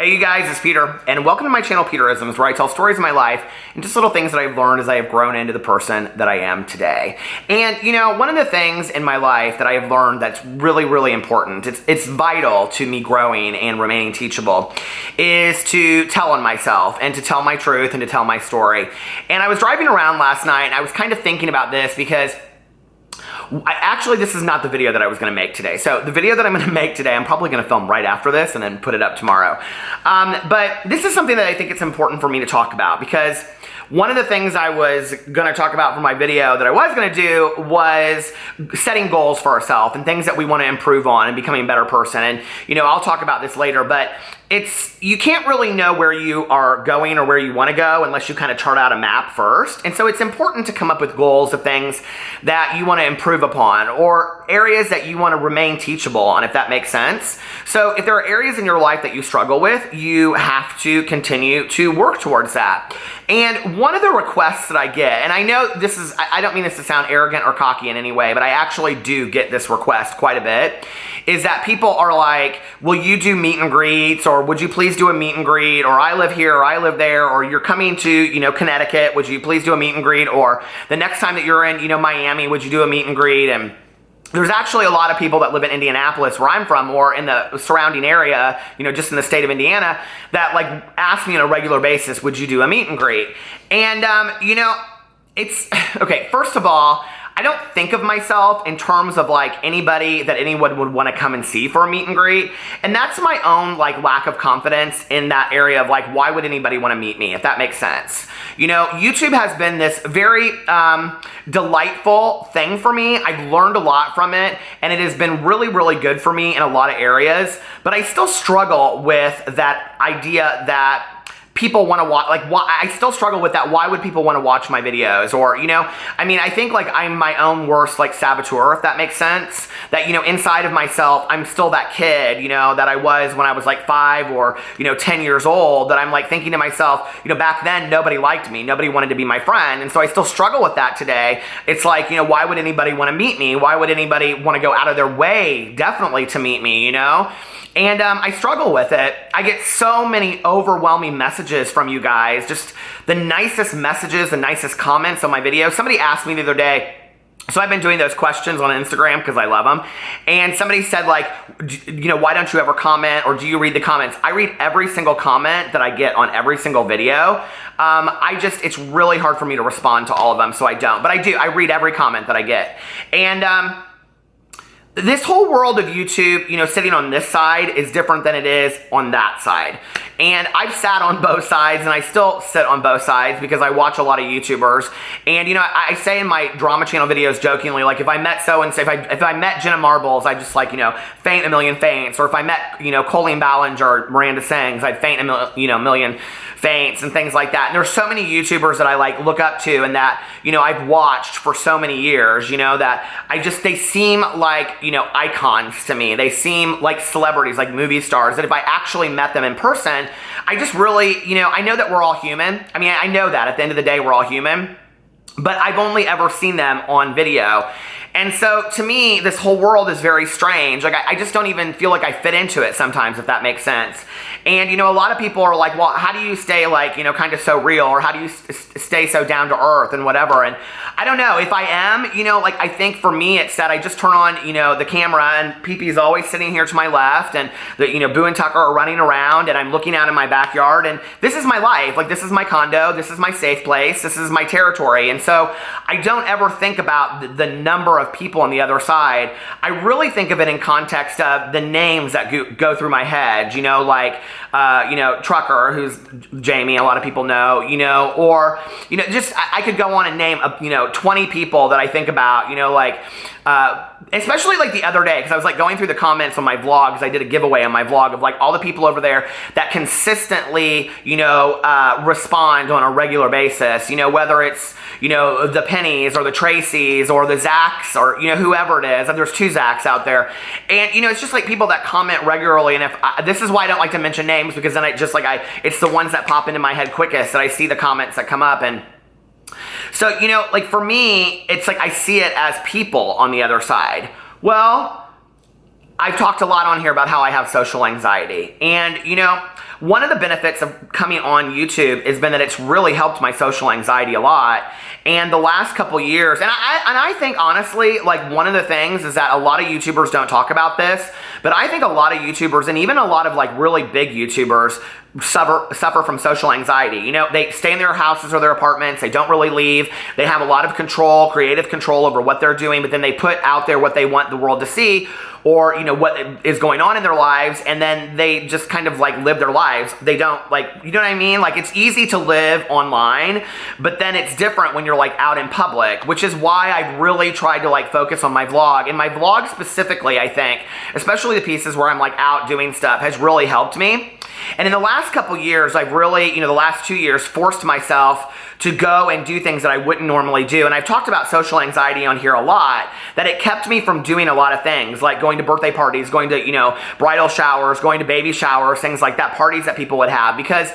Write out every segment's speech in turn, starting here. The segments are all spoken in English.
Hey you guys, it's Peter, and welcome to my channel Peterisms, where I tell stories of my life and just little things that I've learned as I have grown into the person that I am today. And you know, one of the things in my life that I have learned that's really important, it's vital to me growing and remaining teachable, is to tell on myself and to tell my truth and to tell my story. And I was driving around last night and I was kind of thinking about this because actually, this is not the video that I was going to make today. So the video that I'm going to make today, I'm probably going to film right after this and then put it up tomorrow. But this is something that I think it's important for me to talk about, because one of the things I was going to talk about for my video that I was going to do was setting goals for ourselves and things that we want to improve on and becoming a better person. And, you know, I'll talk about this later, but you can't really know where you are going or where you want to go unless you kind of chart out a map first. And so it's important to come up with goals of things that you want to improve upon or areas that you want to remain teachable on, if that makes sense. So if there are areas in your life that you struggle with, you have to continue to work towards that. And one of the requests that I get, and I know this is, I don't mean this to sound arrogant or cocky in any way, but I actually do get this request quite a bit, is that people are like, will you do meet and greets, or would you please do a meet and greet, or I live here, or I live there, or you're coming to, you know, Connecticut, would you please do a meet and greet, or the next time that you're in, you know, Miami, would you do a meet and greet? And there's actually a lot of people that live in Indianapolis, where I'm from, or in the surrounding area, you know, just in the state of Indiana, that like ask me on a regular basis, would you do a meet and greet? And, you know, it's, okay, first of all, I don't think of myself in terms of like anybody that anyone would want to come and see for a meet and greet. And that's my own like lack of confidence in that area of like, why would anybody want to meet me, if that makes sense? You know, YouTube has been this very delightful thing for me. I've learned a lot from it, and it has been really good for me in a lot of areas, but I still struggle with that idea that people want to watch, like, why, I still struggle with that. Why would people want to watch my videos? Or, you know, I mean, I think like I'm my own worst like saboteur, if that makes sense. That, you know, inside of myself, I'm still that kid, you know, that I was when I was like 5 or, you know, 10 years old, that I'm like thinking to myself, you know, back then nobody liked me, nobody wanted to be my friend. And so I still struggle with that today. It's like, you know, why would anybody want to meet me? Why would anybody want to go out of their way, definitely, to meet me, you know? And I struggle with it. I get so many overwhelming messages from you guys, just the nicest messages, the nicest comments on my videos. Somebody asked me the other day, so I've been doing those questions on Instagram because I love them, and somebody said like, you know, why don't you ever comment, or do you read the comments? I read every single comment that I get on every single video. It's really hard for me to respond to all of them, so I don't. But I do, I read every comment that I get. And this whole world of YouTube, you know, sitting on this side is different than it is on that side. And I've sat on both sides, and I still sit on both sides because I watch a lot of YouTubers. And, you know, I say in my drama channel videos jokingly, like, if I met so-and-so, if I met Jenna Marbles, I'd just, like, you know, faint a million faints. Or if I met, you know, Colleen Ballinger or Miranda Sings, I'd faint a million faints and things like that. And there's so many YouTubers that I like look up to and that, you know, I've watched for so many years, you know, that they seem like, you know, icons to me. They seem like celebrities, like movie stars, that if I actually met them in person, I just really, you know, I know that we're all human. I mean, I know that at the end of the day, we're all human, but I've only ever seen them on video. And so to me, this whole world is very strange. Like, I just don't even feel like I fit into it sometimes, if that makes sense. And, you know, a lot of people are like, well, how do you stay, like, you know, kind of so real, or how do you stay so down to earth and whatever? And I don't know, if I am, you know, like, I think for me, it's that I just turn on, you know, the camera, and Pee-Pee's always sitting here to my left, and the, you know, Boo and Tucker are running around, and I'm looking out in my backyard, and this is my life. Like, this is my condo, this is my safe place, this is my territory. And so I don't ever think about the number of people on the other side. I really think of it in context of the names that go through my head, you know, like, you know, Trucker, who's Jamie, a lot of people know, you know, or, you know, just, I could go on and name, you know, 20 people that I think about, you know, like, especially like the other day, because I was like going through the comments on my vlog, because I did a giveaway on my vlog of like all the people over there that consistently, you know, respond on a regular basis, you know, whether it's, you know, the Pennies or the Tracys or the Zacks or, you know, whoever it is. And there's 2 Zacks out there. And, you know, it's just like people that comment regularly. And if this is why I don't like to mention names, because then I just like, it's the ones that pop into my head quickest that I see the comments that come up. And so, you know, like for me, it's like I see it as people on the other side. Well, I've talked a lot on here about how I have social anxiety. And, you know, one of the benefits of coming on YouTube has been that it's really helped my social anxiety a lot. And the last couple years, and I think honestly, like one of the things is that a lot of YouTubers don't talk about this, but I think a lot of YouTubers and even a lot of like really big YouTubers suffer from social anxiety. You know, they stay in their houses or their apartments, they don't really leave, they have a lot of control, creative control over what they're doing, but then they put out there what they want the world to see, or, you know, what is going on in their lives, and then they just kind of like live their lives. They don't, like, you know what I mean? Like, it's easy to live online, but then it's different when you're like out in public, which is why I've really tried to like focus on my vlog. And my vlog specifically, I think, especially the pieces where I'm like out doing stuff, has really helped me. And in the last couple years, I've really, you know, the last 2 years, forced myself to go and do things that I wouldn't normally do. And I've talked about social anxiety on here a lot, that it kept me from doing a lot of things, like going to birthday parties, going to, you know, bridal showers, going to baby showers, things like that, parties that people would have, because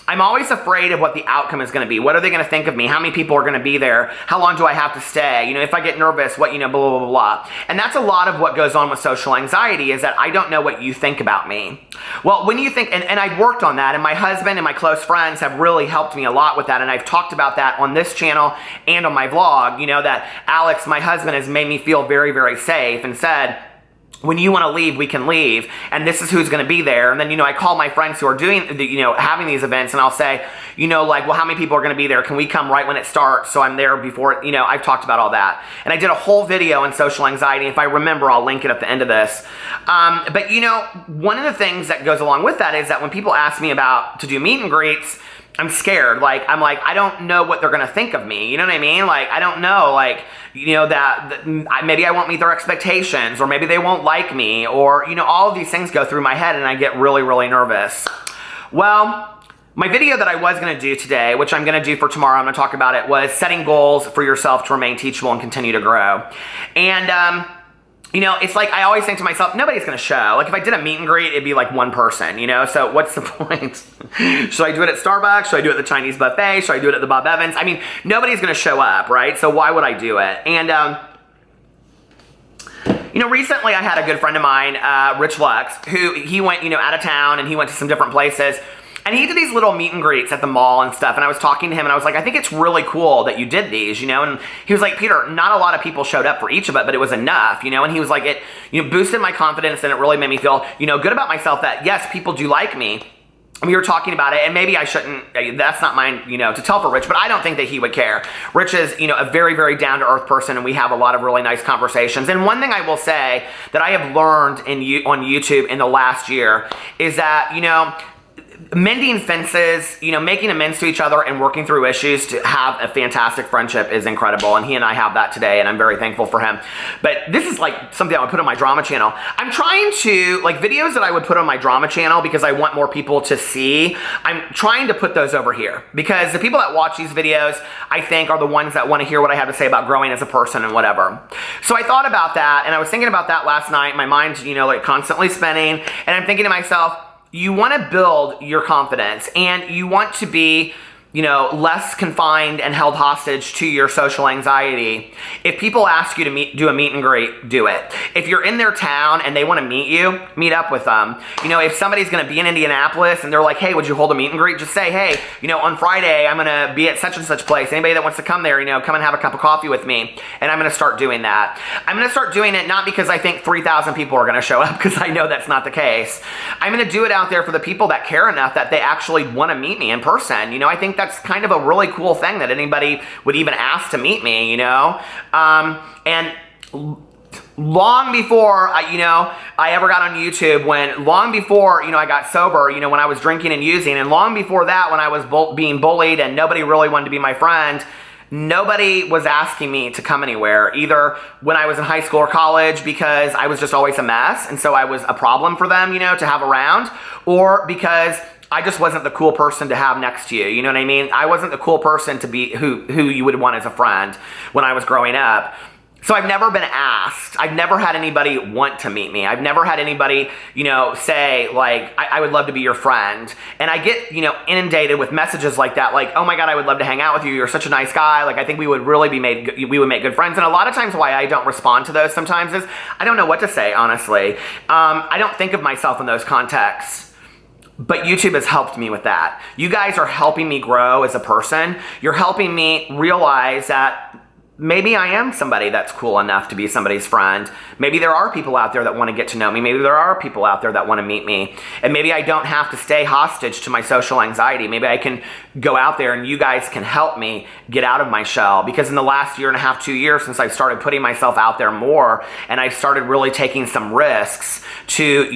I'm always afraid of what the outcome is going to be. What are they going to think of me? How many people are going to be there? How long do I have to stay? You know, if I get nervous, what, you know, blah, blah, blah, blah. And that's a lot of what goes on with social anxiety, is that I don't know what you think about me. Well, when you think, and I've worked on that, and my husband and my close friends have really helped me a lot with that, and I've talked about that on this channel and on my vlog, you know, that Alex, my husband, has made me feel very, very safe and said, when you want to leave, we can leave, and this is who's going to be there. And then, you know, I call my friends who are doing, you know, having these events, and I'll say, you know, like, well, how many people are going to be there? Can we come right when it starts so I'm there before, you know, I've talked about all that. And I did a whole video on social anxiety. If I remember, I'll link it at the end of this. But, you know, one of the things that goes along with that is that when people ask me to do meet and greets, I'm scared. Like, I don't know what they're going to think of me. You know what I mean? Like, I don't know, like, you know, that maybe I won't meet their expectations, or maybe they won't like me, or, you know, all of these things go through my head, and I get really, really nervous. Well, my video that I was going to do today, which I'm going to do for tomorrow, I'm going to talk about it, was setting goals for yourself to remain teachable and continue to grow. And, you know, it's like, I always think to myself, nobody's going to show. Like, if I did a meet and greet, it'd be like one person, you know? So what's the point? Should I do it at Starbucks? Should I do it at the Chinese buffet? Should I do it at the Bob Evans? I mean, nobody's going to show up, right? So why would I do it? And, you know, recently I had a good friend of mine, Rich Lux, who he went, you know, out of town, and he went to some different places. And he did these little meet and greets at the mall and stuff, and I was talking to him, and I was like, I think it's really cool that you did these, you know? And he was like, Peter, not a lot of people showed up for each of it, but it was enough, you know? And he was like, it, you know, boosted my confidence, and it really made me feel, you know, good about myself, that yes, people do like me. And we were talking about it, and maybe I shouldn't, that's not mine, you know, to tell for Rich, but I don't think that he would care. Rich is, you know, a very, very down-to-earth person, and we have a lot of really nice conversations. And one thing I will say that I have learned on YouTube in the last year is that, you know, mending fences, you know, making amends to each other and working through issues to have a fantastic friendship is incredible. And he and I have that today, and I'm very thankful for him. But this is like something I would put on my drama channel. I'm trying to, like, videos that I would put on my drama channel because I want more people to see, I'm trying to put those over here, because the people that watch these videos, I think, are the ones that want to hear what I have to say about growing as a person and whatever. So I thought about that, and I was thinking about that last night. My mind's, you know, like constantly spinning, and I'm thinking to myself, you want to build your confidence, and you want to be, you know, less confined and held hostage to your social anxiety. If people ask you to do a meet and greet, do it. If you're in their town and they want to meet you, meet up with them. You know, if somebody's going to be in Indianapolis and they're like, hey, would you hold a meet and greet? Just say, hey, you know, on Friday, I'm going to be at such and such place. Anybody that wants to come there, you know, come and have a cup of coffee with me. And I'm going to start doing that. I'm going to start doing it not because I think 3,000 people are going to show up, because I know that's not the case. I'm going to do it out there for the people that care enough that they actually want to meet me in person. You know, I think that's kind of a really cool thing, that anybody would even ask to meet me, you know? And long before I ever got on YouTube, long before, you know, I got sober, you know, when I was drinking and using, and long before that, when I was being bullied and nobody really wanted to be my friend, nobody was asking me to come anywhere, either when I was in high school or college, because I was just always a mess, and so I was a problem for them, you know, to have around, or because I just wasn't the cool person to have next to you. You know what I mean? I wasn't the cool person to be who you would want as a friend when I was growing up. So I've never been asked. I've never had anybody want to meet me. I've never had anybody, you know, say, like, I would love to be your friend. And I get, you know, inundated with messages like that, like, oh my God, I would love to hang out with you. You're such a nice guy. Like, I think we would really we would make good friends. And a lot of times why I don't respond to those sometimes is I don't know what to say, honestly. I don't think of myself in those contexts. But YouTube has helped me with that. You guys are helping me grow as a person. You're helping me realize that maybe I am somebody that's cool enough to be somebody's friend. Maybe there are people out there that want to get to know me. Maybe there are people out there that want to meet me. And maybe I don't have to stay hostage to my social anxiety. Maybe I can go out there and you guys can help me get out of my shell. Because in the last year and a half, 2 years since I've started putting myself out there more and I've started really taking some risks to,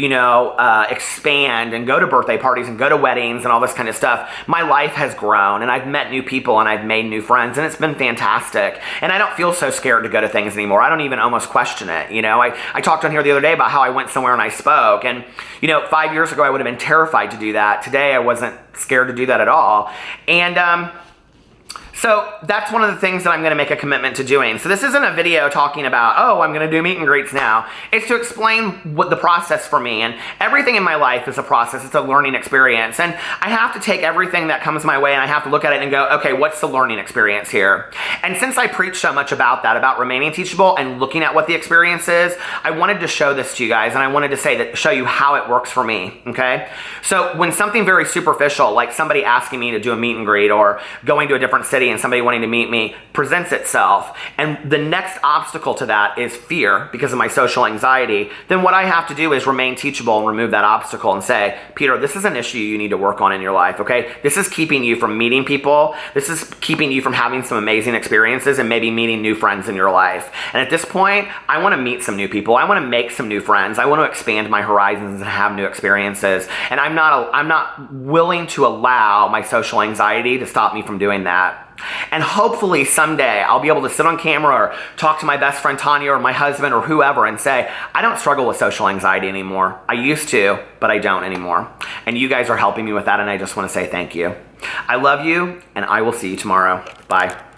expand and go to birthday parties and go to weddings and all this kind of stuff, my life has grown and I've met new people and I've made new friends and it's been fantastic. And I don't feel so scared to go to things anymore. I don't even almost question it. I talked on here the other day about how I went somewhere and I spoke. And, 5 years ago, I would have been terrified to do that. Today, I wasn't scared to do that at all. And, so that's one of the things that I'm going to make a commitment to doing. So this isn't a video talking about, oh, I'm going to do meet and greets now. It's to explain what the process for me. And everything in my life is a process. It's a learning experience. And I have to take everything that comes my way and I have to look at it and go, okay, what's the learning experience here? And since I preach so much about that, about remaining teachable and looking at what the experience is, I wanted to show this to you guys. And I wanted to show you how it works for me, okay? So when something very superficial, like somebody asking me to do a meet and greet or going to a different city and somebody wanting to meet me presents itself, and the next obstacle to that is fear because of my social anxiety, then what I have to do is remain teachable and remove that obstacle and say, Peter, this is an issue you need to work on in your life, okay? This is keeping you from meeting people. This is keeping you from having some amazing experiences and maybe meeting new friends in your life. And at this point, I want to meet some new people. I want to make some new friends. I want to expand my horizons and have new experiences. And I'm not willing to allow my social anxiety to stop me from doing that. And hopefully someday I'll be able to sit on camera or talk to my best friend Tanya or my husband or whoever and say, I don't struggle with social anxiety anymore. I used to, but I don't anymore. And you guys are helping me with that, and I just want to say thank you. I love you, and I will see you tomorrow. Bye.